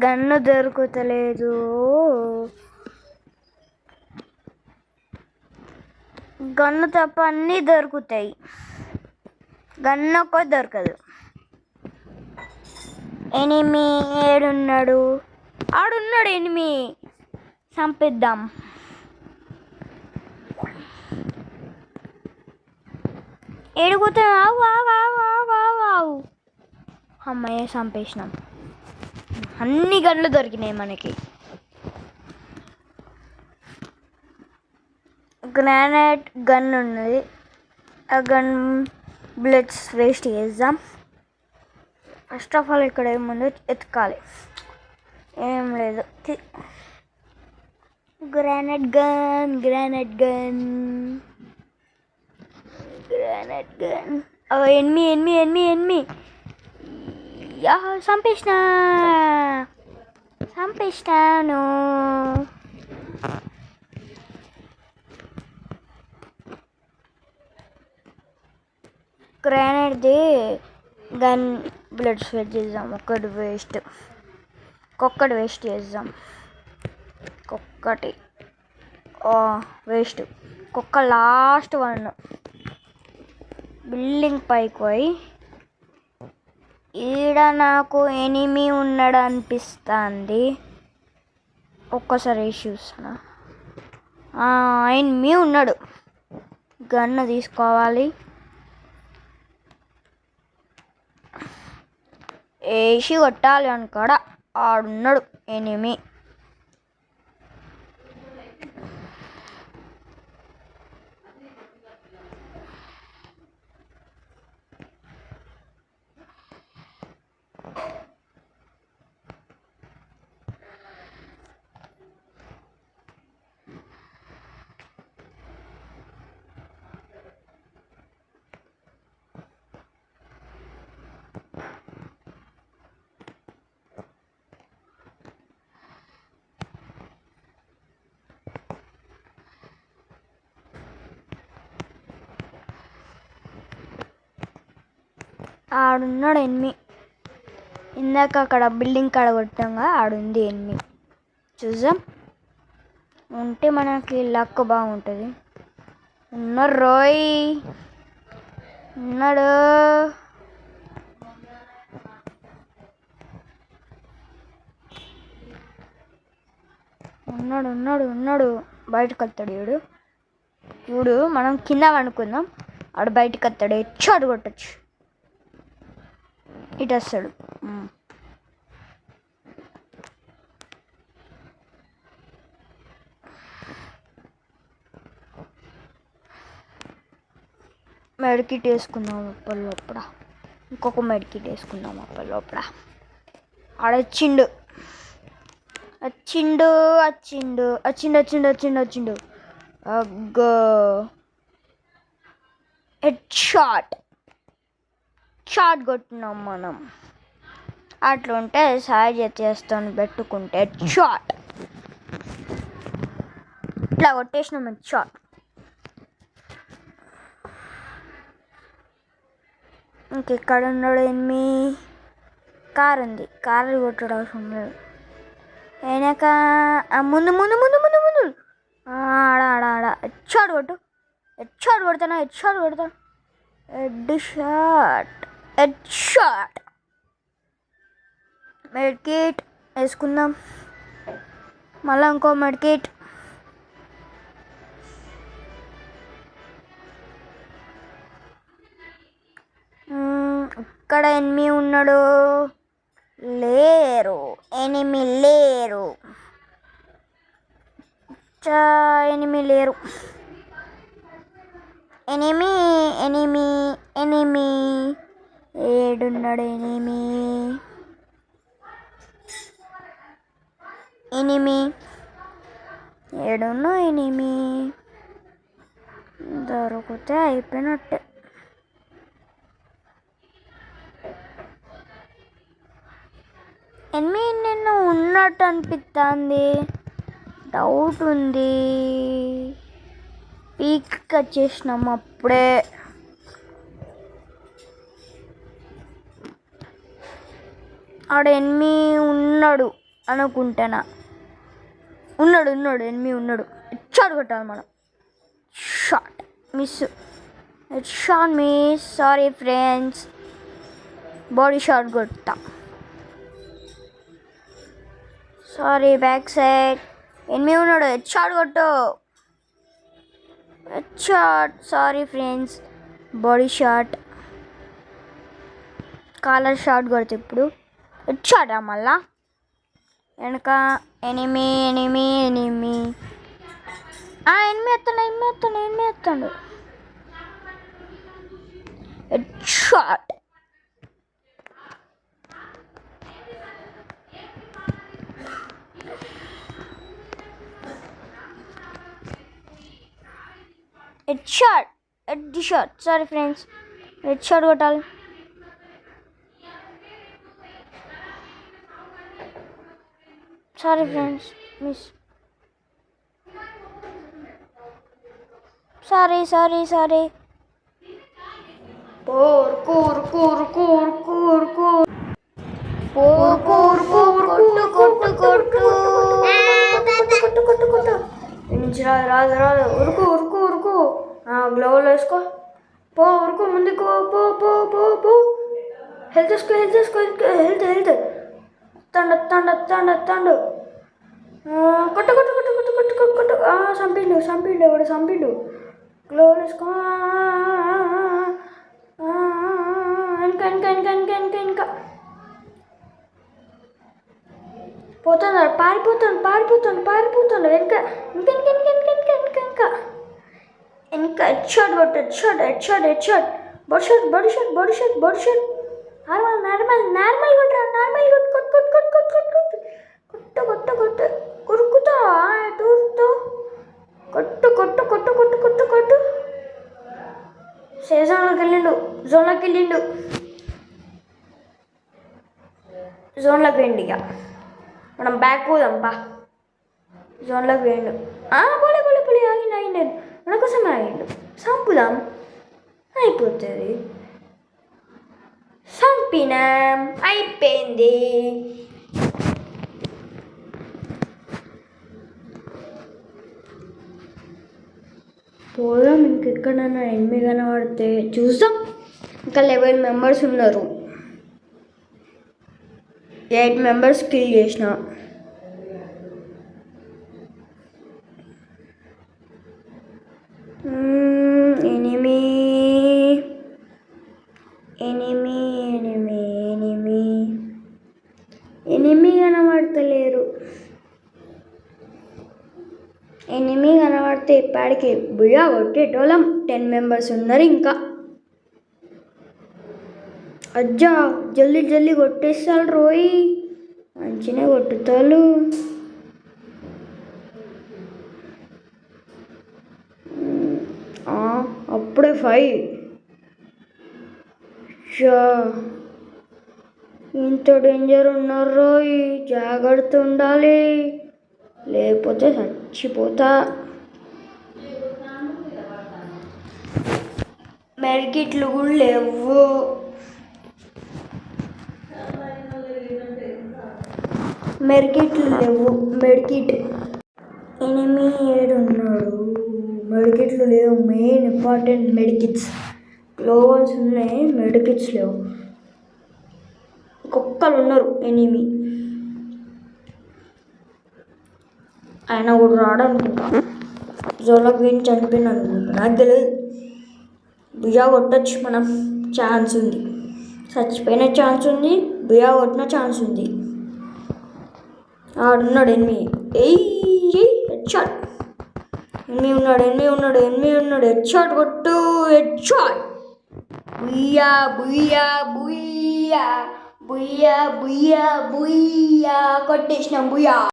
Gun దొరుకుతలేదు. Gun తప్ప అన్నీ దొరుకుతాయి, గన్ను ఒక్క దొరకదు. ఎనిమి ఏడున్నాడు? ఆడున్నాడు ఎనిమి, చంపిద్దాం. ఏడుగుతా. ఆవు ఆవు ఆవు ఆవు ఆవు ఆవు. అమ్మాయి చంపేసినాం. అన్ని గన్లు దొరికినాయి మనకి. గ్రానైట్ గన్ ఉన్నది, ఆ గన్ బుల్లెట్స్ వేస్ట్ చేద్దాం. ఫస్ట్ ఆఫ్ ఆల్ ఇక్కడ ఏముందో ఎతకాలి. ఏం లేదు. Granite gun granite gun granite gun. Enemy enemy enemy enemy. Yeah చంపేసినాను. గ్రానైట్ది గన్ బుల్లెట్స్ వేస్ట్ చేద్దాం. ఒక్కటి వేస్ట్ చేద్దాం. ఒక్కటి వేస్ట్. కుక్క లాస్ట్ వన్. బిల్డింగ్ పైకి పోయి ఈడ నాకు ఎనిమి ఉన్నాడు అనిపిస్తుంది. ఒక్కసారి వేసి చూస్తున్నా. ఎనిమి ఉన్నాడు. గన్ను తీసుకోవాలి. వేసి కొట్టాలి అనుకాడ. ఆడున్నాడు ఎనిమి. ఆడున్నాడు ఎనిమి. ఇందాక అక్కడ బిల్డింగ్ కాడ కొట్టాంగా, ఆడుంది ఎనిమి. చూద్దాం. ఉంటే మనకి లక్ బాగుంటుంది. ఉన్నాడు రోయ్, ఉన్నాడు. ఉన్నాడు ఉన్నాడు ఉన్నాడు. బయటకు వస్తాడు చూడు. మనం కింద అనుకుందాం, ఆడు బయటకు వస్తాడు. హెడ్షాట్ కొట్టచ్చు. ఇటు వస్తాడు. మెడికిట్ వేసుకుందాం లోపల. ఇంకొక మెడికిట్ వేసుకుందాం లోపల. ఆడొచ్చిండు. అగ్గో హెడ్షాట్ కొట్టినాం మనం. అట్లుంటే సహాయ చేస్తాను పెట్టుకుంటే హెడ్షాట్. ఇట్లా కొట్టేసినాం హెడ్షాట్. ఇంకెక్కడ ఉన్నాడు ఎనిమి? కారు ఉంది, కారు కొట్టడం అవసరం లేదు. వెనక ముందు ఆడ హెడ్షాట్ కొడతాను. హెడ్షాట్. మెడికిట్ వేసుకుందాం. మళ్ళీ ఇంకో మెడికిట్. ఇక్కడ ఎనిమి ఉన్నాడు. ఎనిమి లేరు. ఎనిమి ఏడున్నాడు? ఎనిమి ఏడున్నా? ఎనిమి దొరికితే అయిపోయినట్టే. ఎనిమి నిన్ను ఉన్నట్టు అనిపిస్తుంది, డౌట్ ఉంది. పీక్ వచ్చేసినాం అప్పుడే. ఆడ ఎనిమి ఉన్నాడు. అనుకుంటానా. ఉన్నాడు ఎనిమి ఉన్నాడు. షాట్ కొట్టాలి మనం. Shot miss. Shot miss. Sorry friends. Body shot కొట్టా. సారీ బ్యాక్ సైడ్ ఎనిమి ఉన్నాడు. షాట్ కొట్టు. Shot. Sorry friends. Body shot. Collar shot కొడితే ఇప్పుడు షాట్ మళ్ళా వెనక ఎనిమి ఎత్తాడు. Shot. Shot. Sorry friends. Shot కొట్టాలి. Sorry friends miss. సారీ. రాదు. ఉరుకు. గ్లోవ్లో వేసుకో. ఉరుకు ముందుకు. పో. హెల్త్ వేసుకో. హెల్త్. ఎత్తండు. కొట్టు. చంపిండు. గ్లోవ్లో వేసుకో. ఇంకా పోతున్నాడు. పారిపోతాడు. ఇంకా హెడ్షాట్ కొట్టు. హెడ్షాట్. Body shot. నార్మల్ కొట్టు. ఉరుకుతావా టూర్తో? కొట్టు. జోన్లోకి వెళ్ళిండు. జోన్లోకి వేయండి. ఇక మనం బ్యాక్ పోదాం. జోన్లోకి వేయండు. పోలే ఆగిండు. మన కోసం ఆగిండు. చంపుదాం. అయిపోతుంది. చంపినాం. అయిపోయింది. పోదాం. ఇంకెక్కడన్నా ఎనిమిది కనబడితే చూద్దాం. ఇంకా 11 మెంబర్స్ ఉన్నారు. 8 మెంబర్స్ కిల్ చేసిన. ఎనిమి కనబడతలేరు. ఎనిమి కనబడితే ఇప్పటికి బుయ్యా కొట్టేటోళ్ళం. 10 మెంబర్స్ ఉన్నారు ఇంకా. అజ్జా జల్దీ కొట్టేస్తారు. రోయ్ మంచిగా కొట్టుతారు. అప్పుడే 5. ఇంత డేంజర్ ఉన్నారు రోయ్. జాగ్రత్త ఉండాలి, లేకపోతే చచ్చిపోతా. మెడికిట్లు కూడా లేవు. Medkit enemy ఏడున్నాడు. మెడికిట్లు లేవు. Main important medkits. గ్లోవల్స్ ఉన్నాయి, మెడికిట్స్ లేవు. కుక్కలు ఉన్నారు ఎనిమి. ఆయన కూడా రాడనుకుంటా. జోలోకి విని చనిపోయిన అనుకుంటా. నాకు తెలియదు. బుయ్యా కొట్టచ్చు మనం. ఛాన్స్ ఉంది. చచ్చిపోయిన ఛాన్స్ ఉంది. బుయ్యా కొట్టిన ఛాన్స్ ఉంది. ఆడున్నాడు ఎనిమి. హెడ్షాట్. ఎనిమి ఉన్నాడు. హెడ్షాట్ కొట్టు. హెడ్షాట్. బుయ్యా కొట్టేసినాం. బుయ్యా.